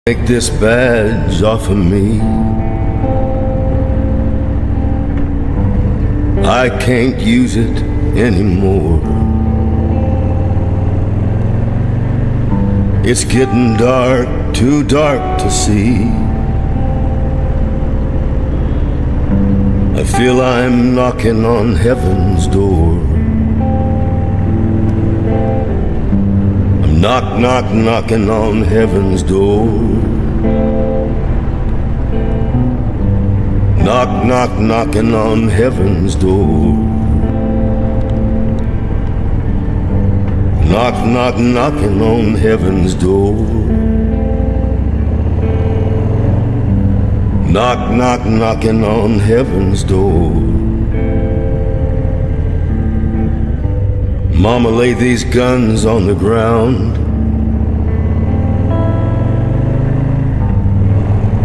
Take this badge off of me. I can't use it anymore. It's getting dark, too dark to see. I feel I'm knocking on heaven's door. I'm knocking on heaven's door. Knocking on heaven's door. Knocking on heaven's door. Knocking on heaven's door. Mama, lay these guns on the ground.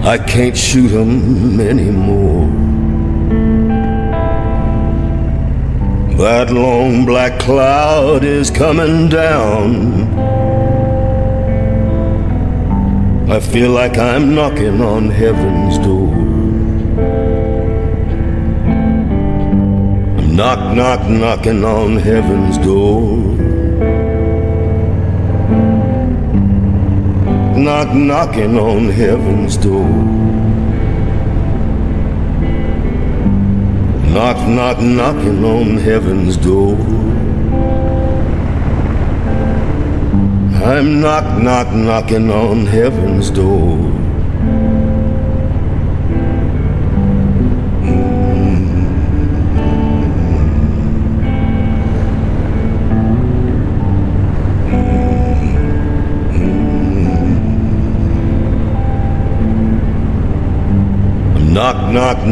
I can't shoot 'em anymore. That long black cloud is coming down. I feel like I'm knocking on heaven's door. I'm knocking on heaven's door. Knocking on heaven's door. Knocking on heaven's door. I'm knocking on heaven's door.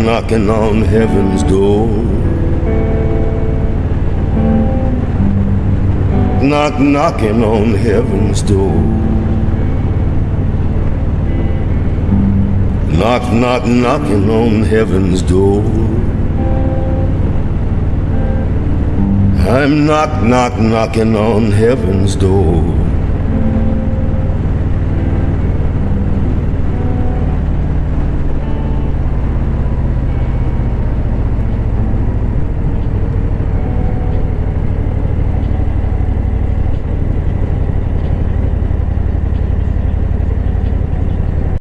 Knocking on heaven's door. Knocking on heaven's door. Knocking on heaven's door. I'm knocking on heaven's door.